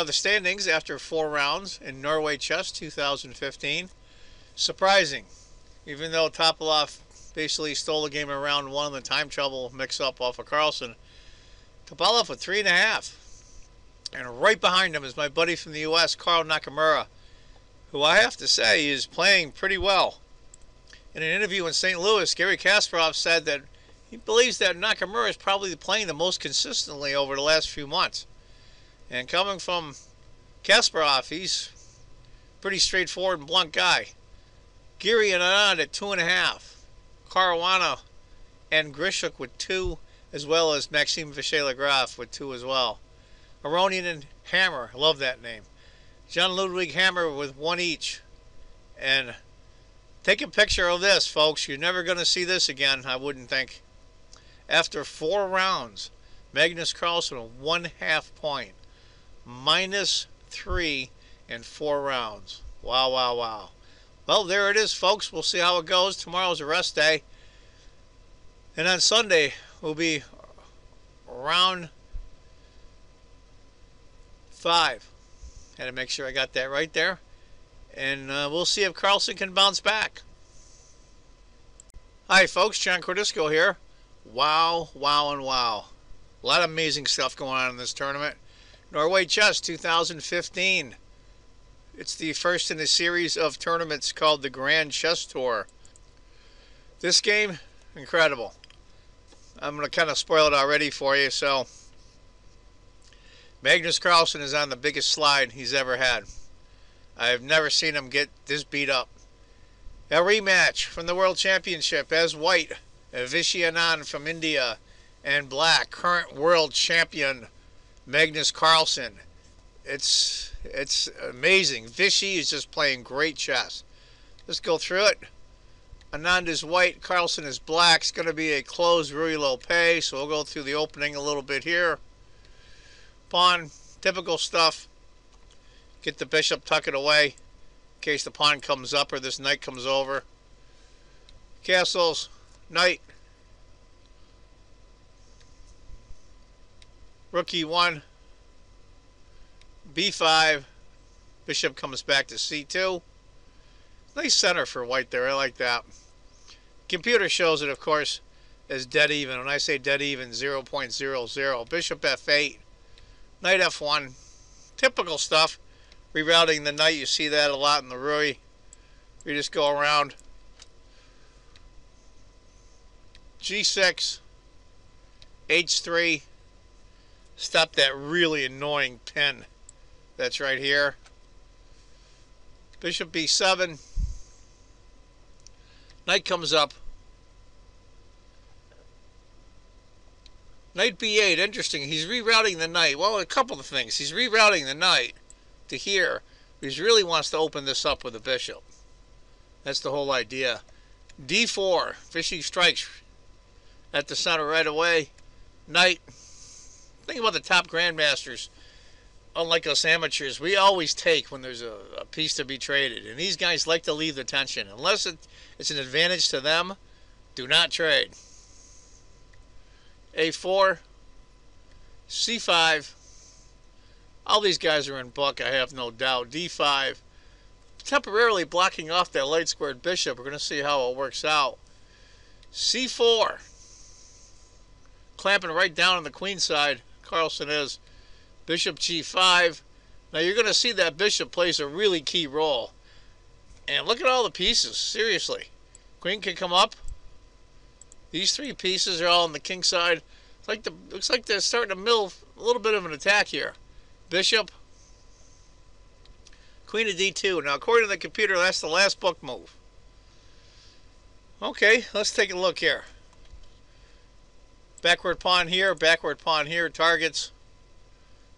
the standings after 4 rounds in Norway Chess 2015. Surprising, even though Topalov basically stole the game in round 1 in the time trouble mix-up off of Carlsen. Topalov with 3.5. And right behind him is my buddy from the U.S., Carl Nakamura, who I have to say is playing pretty well. In an interview in St. Louis, Garry Kasparov said that he believes that Nakamura is probably playing the most consistently over the last few months. And coming from Kasparov, he's a pretty straightforward and blunt guy. Garry and Anand at 2.5. Caruana and Grishuk with 2, as well as Maxime Vachier-Lagrave with 2 as well. Aronian and Hammer, I love that name. John Ludwig Hammer with 1 each. And take a picture of this, folks. You're never going to see this again, I wouldn't think. After 4 rounds, Magnus Carlsen a 1/2 point. -3 in 4 rounds. Wow, wow, wow. Well, there it is, folks. We'll see how it goes. Tomorrow's a rest day. And on Sunday will be round 5. Had to make sure I got that right there. And we'll see if Carlsen can bounce back. Hi, folks. John Cordisco here. Wow, wow, and wow. A lot of amazing stuff going on in this tournament. Norway Chess 2015. It's the first in a series of tournaments called the Grand Chess Tour. This game, incredible. I'm going to kind of spoil it already for you. So, Magnus Carlsen is on the biggest slide he's ever had. I've never seen him get this beat up. A rematch from the World Championship as white, Vishy Anand from India, and black, current world champion Magnus Carlsen. It's amazing. Vishy is just playing great chess. Let's go through it. Anand is white, Carlsen is black. It's going to be a closed Ruy Lopez, so we'll go through the opening a little bit here. Pawn, typical stuff. Get the bishop, tuck it away in case the pawn comes up or this knight comes over. Castles, knight. Rook e1. b5. Bishop comes back to c2. Nice center for white there. I like that. Computer shows it, of course, as dead even. When I say dead even, 0.00. Bishop f8. Knight f1. Typical stuff. Rerouting the knight. You see that a lot in the Ruy. You just go around. g6. h3. Stop that really annoying pin that's right here. Bishop b7. Knight comes up. Knight b8. Interesting. He's rerouting the knight. Well, a couple of things. He's rerouting the knight to here. He really wants to open this up with the bishop. That's the whole idea. d4. Vishy strikes at the center right away. Knight. Think about the top grandmasters. Unlike us amateurs, we always take when there's a piece to be traded. And these guys like to leave the tension. Unless it's an advantage to them, do not trade. a4. c5. All these guys are in book, I have no doubt. d5. Temporarily blocking off that light squared bishop. We're going to see how it works out. c4. Clamping right down on the queen side. Carlsen is. Bishop g5. Now you're going to see that bishop plays a really key role. And look at all the pieces. Seriously. Queen can come up. These 3 pieces are all on the king side. Looks like they're starting to mill a little bit of an attack here. Bishop. Queen to d2. Now according to the computer, that's the last book move. Okay, let's take a look here. Backward pawn here, targets.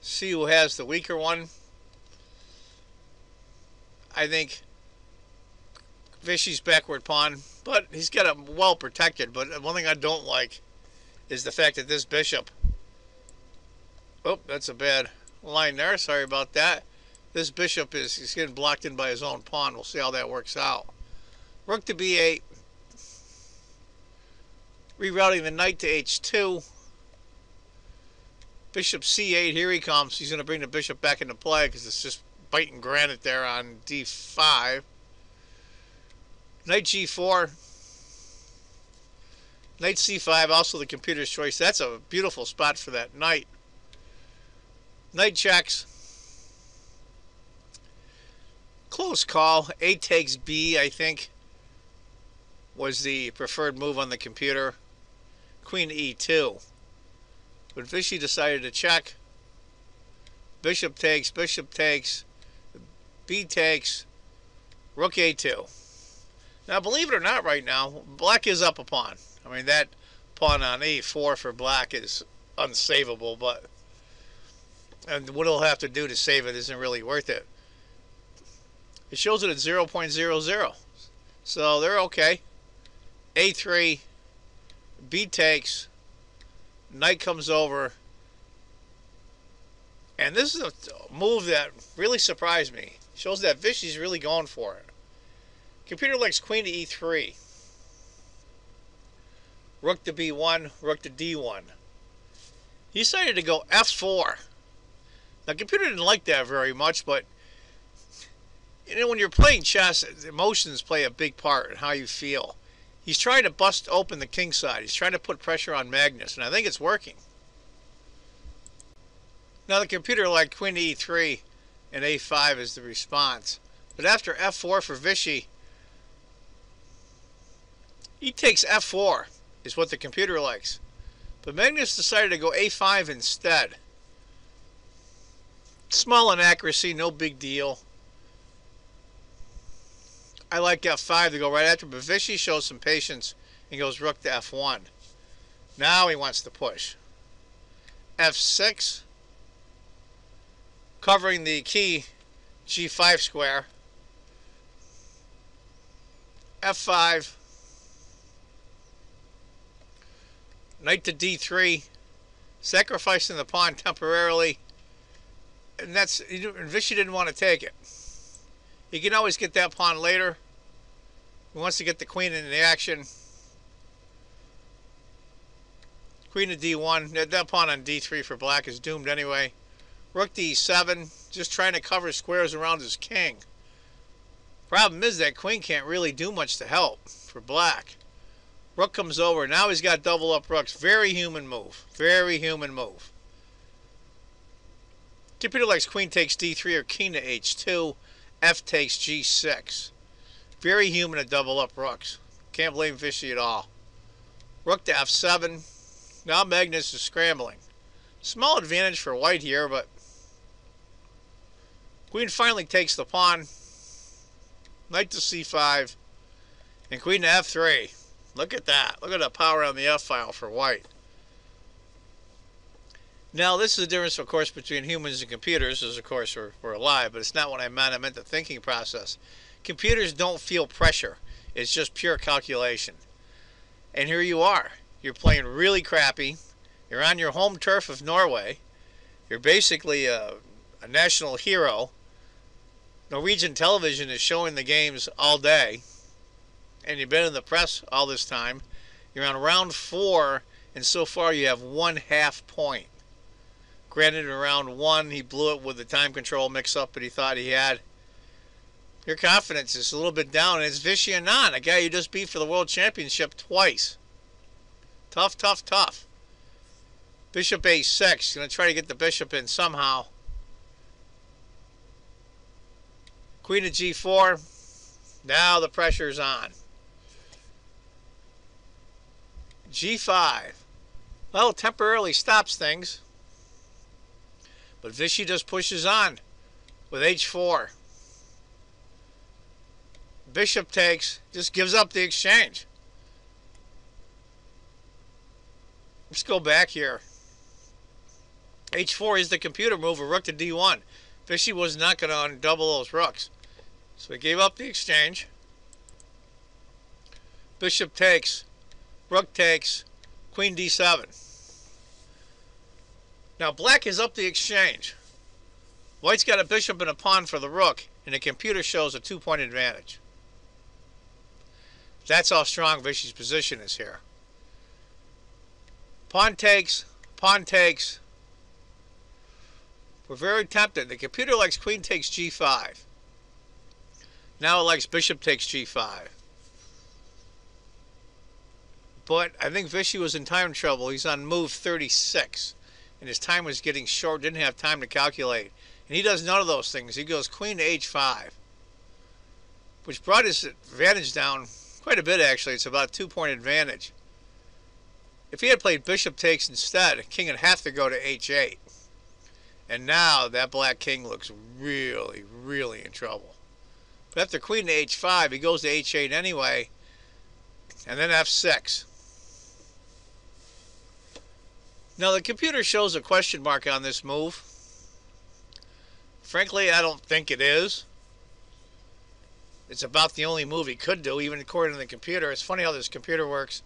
See who has the weaker one. I think Vishy's backward pawn, but he's got it well protected. But one thing I don't like is the fact that this bishop, oh, that's a bad line there, sorry about that. This bishop is getting blocked in by his own pawn. We'll see how that works out. Rook to b8. Rerouting the knight to h2. Bishop c8, here he comes. He's going to bring the bishop back into play because it's just biting granite there on d5. Knight g4. Knight c5, also the computer's choice. That's a beautiful spot for that knight. Knight checks. Close call. A takes b, I think, was the preferred move on the computer. Queen e2. But Vishy decided to check. Bishop takes, b takes, rook a2. Now, believe it or not, right now, black is up a pawn. I mean, that pawn on e4 for black is unsavable, and what he'll have to do to save it isn't really worth it. It shows it at 0.00. So they're okay. a3, b takes, knight comes over. And this is a move that really surprised me. Shows that Vishy's really going for it. Computer likes queen to e3. Rook to b1, rook to d1. He decided to go f4. Now, computer didn't like that very much, but you know, when you're playing chess, emotions play a big part in how you feel. He's trying to bust open the king side. He's trying to put pressure on Magnus, and I think it's working. Now, the computer liked queen to e3 and a5 is the response. But after f4 for Vishy, he takes f4 is what the computer likes. But Magnus decided to go a5 instead. Small inaccuracy, no big deal. I like f5 to go right after, but Vishy shows some patience and goes rook to f1. Now he wants to push. f6, covering the key g5 square. f5, knight to d3, sacrificing the pawn temporarily, and Vishy didn't want to take it. He can always get that pawn later. He wants to get the queen in the action. Queen to d1. That pawn on d3 for black is doomed anyway. Rook to e7, just trying to cover squares around his king. Problem is that queen can't really do much to help for black. Rook comes over. Now he's got double up rooks. Very human move. Very human move. Computer likes queen takes d3 or king to h2. F takes g6. Very human to double up rooks. Can't blame Vishy at all. Rook to f7. Now Magnus is scrambling. Small advantage for white here, but queen finally takes the pawn. Knight to c5. And queen to f3. Look at that. Look at the power on the f-file for white. Now, this is the difference, of course, between humans and computers, as, of course, we're alive, but it's not what I meant. I meant the thinking process. Computers don't feel pressure. It's just pure calculation. And here you are. You're playing really crappy. You're on your home turf of Norway. You're basically a national hero. Norwegian television is showing the games all day. And you've been in the press all this time. You're on round 4, and so far you have 1/2 point. Granted, in round 1, he blew it with the time control mix-up that he thought he had. Your confidence is a little bit down, and it's Vishy Anand, a guy you just beat for the World Championship twice. Tough, tough, tough. Bishop a6, going to try to get the bishop in somehow. Queen to g4. Now the pressure's on. g5. Well, temporarily stops things. But Vishy just pushes on with h4. Bishop takes, just gives up the exchange. Let's go back here. h4 is the computer move, a rook to d1. Vishy was not going to undouble those rooks. So he gave up the exchange. Bishop takes, rook takes, queen d7. Now black is up the exchange. White's got a bishop and a pawn for the rook, and the computer shows a 2-point advantage. That's how strong Vishy's position is here. Pawn takes, We're very tempted. The computer likes queen takes g5. Now it likes bishop takes g5. But I think Vichy was in time trouble. He's on move 36. And his time was getting short. Didn't have time to calculate. And he does none of those things. He goes queen to h5. Which brought his advantage down quite a bit, actually. It's about a 2-point advantage. If he had played bishop takes instead, king would have to go to h8. And now that black king looks really, really in trouble. But after queen to h5, he goes to h8 anyway. And then f6. Now the computer shows a question mark on this move. Frankly, I don't think it is. It's about the only move he could do, even according to the computer. It's funny how this computer works.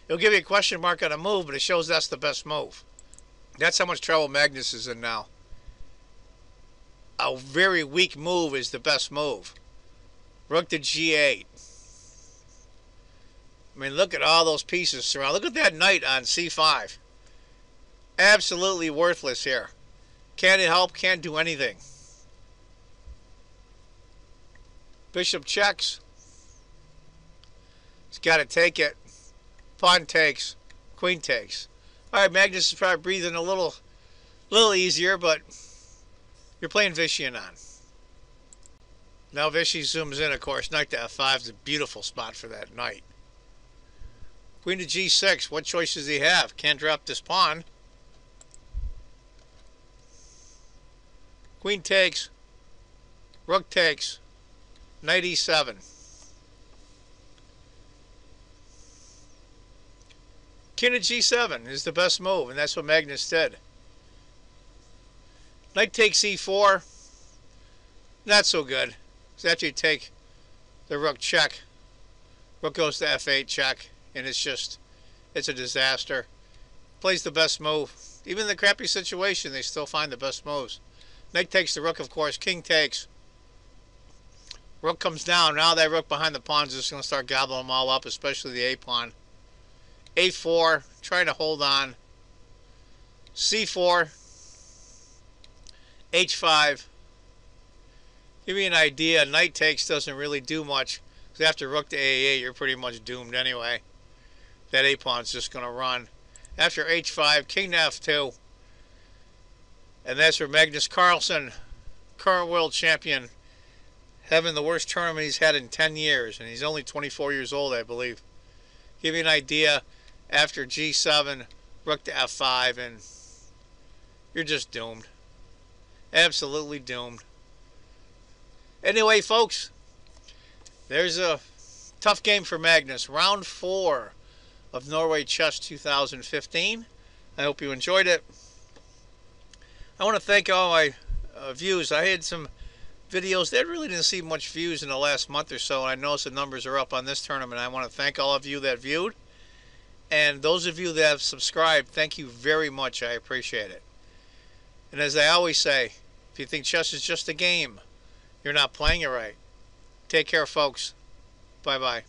It'll give you a question mark on a move, but it shows that's the best move. That's how much trouble Magnus is in now. A very weak move is the best move. Rook to g8. I mean, look at all those pieces surrounded. Look at that knight on c5. Absolutely worthless here. Can't help, can't do anything. Bishop checks. He's got to take it. Pawn takes. Queen takes. All right, Magnus is probably breathing a little easier, but you're playing Vichy Anand. Now Vichy zooms in, of course. Knight to f5 is a beautiful spot for that knight. Queen to g6. What choice does he have? Can't drop this pawn. Queen takes. Rook takes. Knight e7. King to g7 is the best move, and that's what Magnus did. Knight takes e4. Not so good. Because after you take the rook check, rook goes to f8 check, and it's a disaster. Plays the best move. Even in the crappy situation, they still find the best moves. Knight takes the rook, of course. King takes. Rook comes down. Now that rook behind the pawns is just going to start gobbling them all up, especially the a pawn. a4, trying to hold on. c4. h5. Give you an idea, knight takes doesn't really do much. Because after rook to a8, you're pretty much doomed anyway. That a pawn's just going to run. After h5, king to f2. And that's where Magnus Carlsen, current world champion, having the worst tournament he's had in 10 years. And he's only 24 years old, I believe. Give you an idea, after g7, rook to f5, and you're just doomed. Absolutely doomed. Anyway, folks, there's a tough game for Magnus. Round 4 of Norway Chess 2015. I hope you enjoyed it. I want to thank all my views. I had some videos that really didn't see much views in the last month or so, and I noticed the numbers are up on this tournament. I want to thank all of you that viewed, and those of you that have subscribed, thank you very much. I appreciate it. And as I always say, if you think chess is just a game, you're not playing it right. Take care, folks. Bye-bye.